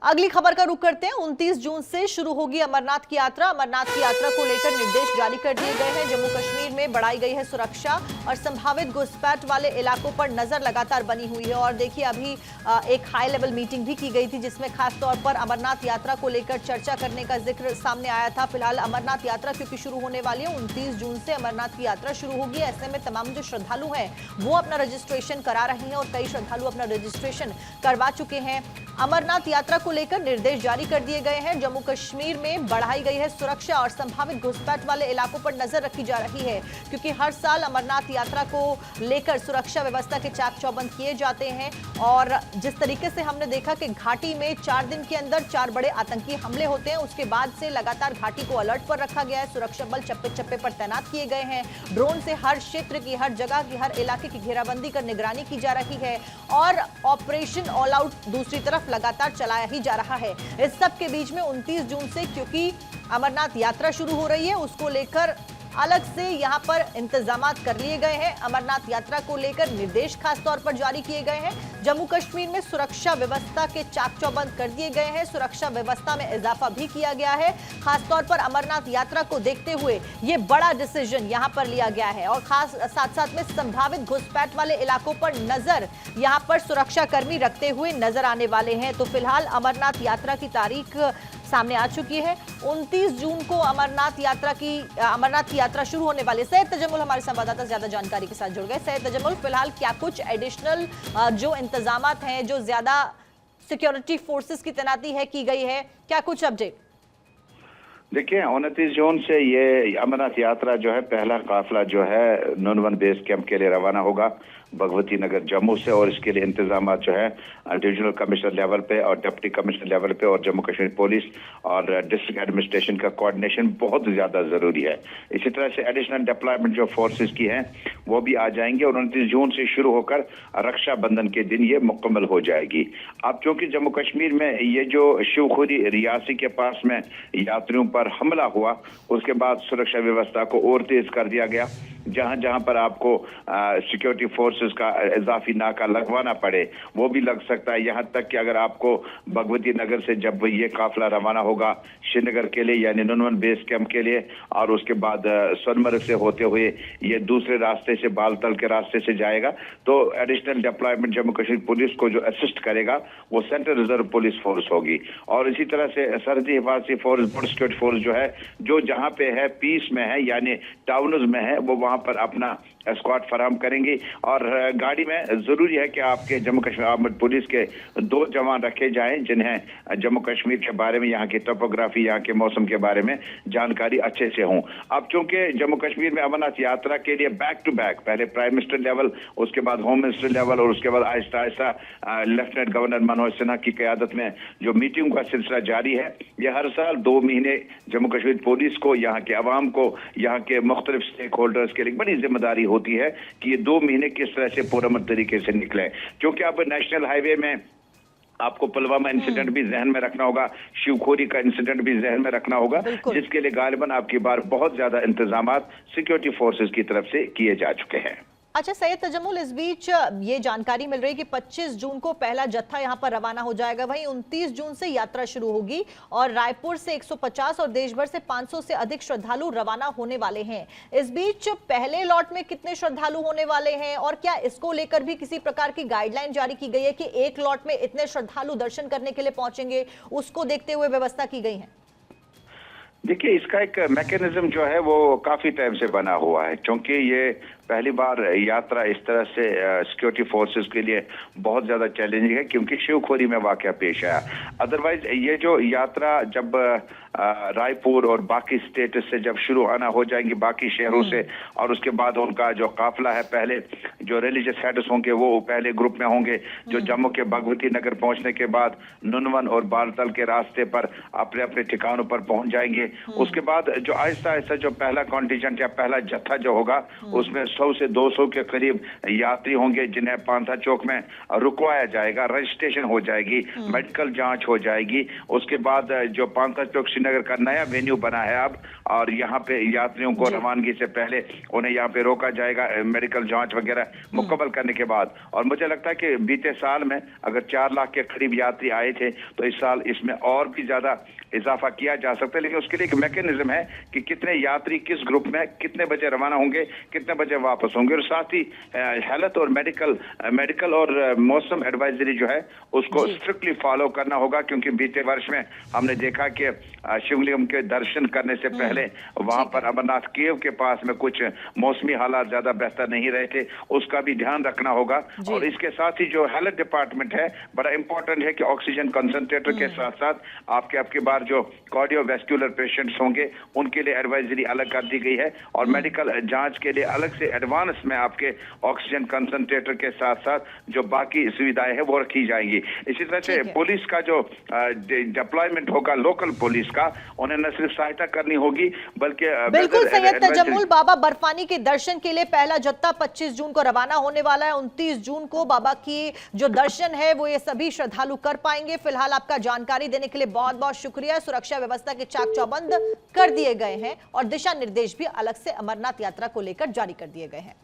अगली खबर का रुख करते हैं। 29 जून से शुरू होगी अमरनाथ की यात्रा। अमरनाथ की यात्रा को लेकर निर्देश जारी कर दिए गए हैं। जम्मू कश्मीर में बढ़ाई गई है सुरक्षा और संभावित घुसपैठ वाले इलाकों पर नजर लगातार बनी हुई है। और देखिए अभी एक हाई लेवल मीटिंग भी की गई थी जिसमें खास तौर पर अमरनाथ यात्रा को लेकर चर्चा करने का जिक्र सामने आया था। फिलहाल अमरनाथ यात्रा क्योंकि शुरू होने वाली है, 29 जून से अमरनाथ की यात्रा शुरू होगी। ऐसे में तमाम जो श्रद्धालु हैं वो अपना रजिस्ट्रेशन करा रहे हैं और कई श्रद्धालु अपना रजिस्ट्रेशन करवा चुके हैं। अमरनाथ यात्रा को लेकर निर्देश जारी कर दिए गए हैं। जम्मू कश्मीर में बढ़ाई गई है सुरक्षा और संभावित घुसपैठ वाले इलाकों पर नजर रखी जा रही है क्योंकि हर साल अमरनाथ यात्रा को लेकर सुरक्षा व्यवस्था के चाक चौबंद किए जाते हैं। और जिस तरीके से हमने देखा कि घाटी में 4 दिन के अंदर 4 बड़े आतंकी हमले होते हैं, उसके बाद से लगातार घाटी को अलर्ट पर रखा गया है। सुरक्षा बल चप्पे चप्पे पर तैनात किए गए हैं। ड्रोन से हर क्षेत्र की, हर जगह की, हर इलाके की घेराबंदी कर निगरानी की जा रही है और ऑपरेशन ऑल आउट दूसरी तरफ लगातार चलाया ही जा रहा है। इस सब के बीच में 29 जून से क्योंकि अमरनाथ यात्रा शुरू हो रही है, उसको लेकर अलग से यहां पर इंतजामात कर लिए गए हैं। अमरनाथ यात्रा को लेकर निर्देश खास तौर पर जारी किए गए हैं। जम्मू कश्मीर में सुरक्षा व्यवस्था के चाक चौबंद कर दिए गए हैं। सुरक्षा व्यवस्था में इजाफा भी किया गया है। खास तौर पर अमरनाथ यात्रा को देखते हुए ये बड़ा डिसीजन यहां पर लिया गया है और खास साथ साथ में संभावित घुसपैठ वाले इलाकों पर नजर यहां पर सुरक्षा कर्मी रखते हुए नजर आने वाले हैं। तो फिलहाल अमरनाथ यात्रा की तारीख सामने आ चुकी है। 29 जून को अमरनाथ की यात्रा शुरू होने वाली है। सैयद तजम्मुल हमारे संवाददाता ज्यादा जानकारी के साथ जुड़ गए। सैयद तजम्मुल, फिलहाल क्या कुछ एडिशनल जो इंतजामात हैं, जो ज्यादा सिक्योरिटी फोर्सेस की तैनाती है की गई है, क्या कुछ अपडेट? देखिए 29 जून से ये अमरनाथ यात्रा जो है, पहला काफिला जो है नूनवन बेस कैंप के लिए रवाना होगा भगवती नगर जम्मू से। और इसके लिए इंतजाम जो है डिविजनल कमिश्नर लेवल पे और डिप्टी कमिश्नर लेवल पे और जम्मू कश्मीर पुलिस और डिस्ट्रिक्ट एडमिनिस्ट्रेशन का कोऑर्डिनेशन बहुत ज्यादा जरूरी है। इसी तरह से एडिशनल डिप्लॉयमेंट जो फोर्सेस की हैं वो भी आ जाएंगे और 29 जून से शुरू होकर रक्षाबंधन के दिन ये मुकम्मल हो जाएगी। अब चूंकि जम्मू कश्मीर में ये जो शिवखोरी रियासी के पास में यात्रियों पर हमला हुआ, उसके बाद सुरक्षा व्यवस्था को और तेज कर दिया गया। जहां जहां पर आपको सिक्योरिटी फोर्सेस का इजाफी नाका लगवाना पड़े वो भी लग सकता है। यहां तक कि अगर आपको भगवती नगर से जब ये काफिला रवाना होगा श्रीनगर के लिए यानी नूनवन बेस कैंप के लिए और उसके बाद सोनमर्ग से होते हुए ये दूसरे रास्ते से बालतल के रास्ते से जाएगा, तो additional deployment Jammu Kashmir police को जो असिस्ट करेगा वो सेंट्रल रिजर्व पुलिस फोर्स होगी। और इसी तरह से सरहदी हिफाजती फोर्स, बॉर्डर सिक्योरिटी फोर्स जो है, जो जहां पे है पीस में है यानी टाउन्स में है, वो वहां पर अपना स्क्वाड फराहम करेंगे। और गाड़ी में जरूरी है कि आपके जम्मू कश्मीर आर्मड पुलिस के 2 जवान रखे जाएं जिन्हें जम्मू कश्मीर के बारे में, यहाँ की टोपोग्राफी, यहाँ के मौसम के बारे में जानकारी अच्छे से हों। अब चूंकि जम्मू कश्मीर में अमरनाथ यात्रा के लिए बैक टू बैक पहले प्राइम मिनिस्टर लेवल, उसके बाद होम मिनिस्टर लेवल और उसके बाद आहिस्ता आहिस्ता लेफ्टिनेंट गवर्नर मनोज सिन्हा की क़यादत में जो मीटिंग का सिलसिला जारी है, यह हर साल 2 महीने जम्मू कश्मीर पुलिस को, यहाँ के अवाम को, यहाँ के मुख्तलिफ स्टेक होल्डर्स के लिए बड़ी जिम्मेदारी होती है कि ये 2 महीने किस तरह से पुरअमन तरीके से निकले। क्योंकि अब नेशनल हाईवे में आपको पुलवामा इंसिडेंट भी जहन में रखना होगा, शिवखोरी का इंसिडेंट भी जहन में रखना होगा, जिसके लिए गालिबन आपकी बार बहुत ज्यादा इंतजामात सिक्योरिटी फोर्सेस की तरफ से किए जा चुके हैं। अच्छा सैयद तजम्मुल, इस बीच ये जानकारी मिल रही है कि 25 जून को पहला जत्था यहां पर रवाना हो जाएगा। वहीं 29 जून से यात्रा शुरू होगी और रायपुर से 150 और देश भर से 500 से अधिक श्रद्धालु रवाना होने वाले हैं। इस बीच पहले लॉट में कितने श्रद्धालु होने वाले हैं और क्या इसको लेकर भी किसी प्रकार की गाइडलाइन जारी की गई है कि एक लॉट में इतने श्रद्धालु दर्शन करने के लिए पहुंचेंगे, उसको देखते हुए व्यवस्था की गई है? देखिए इसका एक मैकेनिज्म जो है वो काफी टाइम से बना हुआ है, क्योंकि ये पहली बार यात्रा इस तरह से सिक्योरिटी फोर्सेस के लिए बहुत ज्यादा चैलेंजिंग है क्योंकि शिवखोरी में वाकया पेश आया। अदरवाइज ये जो यात्रा जब रायपुर और बाकी स्टेट से जब शुरू आना हो जाएंगी बाकी शहरों से, और उसके बाद उनका जो काफिला है, पहले जो रिलीजियस हेड्स होंगे वो पहले ग्रुप में होंगे, जो जम्मू के भगवती नगर पहुंचने के बाद नुनवन और बालतल के रास्ते पर अपने अपने ठिकानों पर पहुंच जाएंगे। उसके बाद जो आहिस्ता आहिस्ता जो पहला कॉन्टिजेंट या पहला जत्था जो होगा उसमें 100 से 200 के करीब यात्री होंगे जिन्हें पांथा चौक में रुकवाया जाएगा, रजिस्ट्रेशन हो जाएगी, मेडिकल जांच हो जाएगी। उसके बाद जो पांथा चौक श्रीनगर का नया वेन्यू बना है अब, और यहाँ पे यात्रियों को रवानगी से पहले उन्हें यहाँ पे रोका जाएगा मेडिकल जांच वगैरह मुकम्मल करने के बाद। और मुझे लगता है कि बीते साल में अगर 4 लाख के करीब यात्री आए थे तो इस साल इसमें और भी ज्यादा इजाफा किया जा सकता है, लेकिन उसके लिए एक मैकेनिज्म है कि कितने यात्री किस ग्रुप में कितने बजे रवाना होंगे, कितने बजे वापस होंगे। और साथ ही हेल्थ और मेडिकल और मौसम एडवाइजरी जो है उसको स्ट्रिक्टली फॉलो करना होगा, क्योंकि बीते वर्ष में हमने देखा कि शिवलिंग के दर्शन करने से पहले वहां पर अमरनाथ केव के पास में कुछ मौसमी हालात ज्यादा बेहतर नहीं रहे थे, उसका भी ध्यान रखना होगा। और इसके साथ ही जो हेल्थ डिपार्टमेंट है बड़ा इंपॉर्टेंट है कि ऑक्सीजन कंसंट्रेटर के साथ साथ आपके बार जो कार्डियोवैस्कुलर पेशेंट्स होंगे उनके लिए एडवाइजरी अलग कर दी गई है, और मेडिकल जांच के लिए अलग से एडवांस में आपके ऑक्सीजन कंसंट्रेटर के साथ साथ जो बाकी सुविधाएं हैं वो रखी जाएंगी। इसी तरह से पुलिस का जो डिप्लॉयमेंट होगा, लोकल पुलिस का, उन्हें न सिर्फ सहायता करनी होगी बल्कि बिल्कुल सैयद तजम्मुल, बाबा बर्फानी के दर्शन के लिए पहला जत्था 25 जून को रवाना होने वाला है। 29 जून को बाबा की जो दर्शन है वो ये सभी श्रद्धालु कर पाएंगे। फिलहाल आपका जानकारी देने के लिए बहुत बहुत शुक्रिया। सुरक्षा व्यवस्था के चाक चौबंद कर दिए गए हैं और दिशा निर्देश भी अलग से अमरनाथ यात्रा को लेकर जारी कर दिए गए हैं।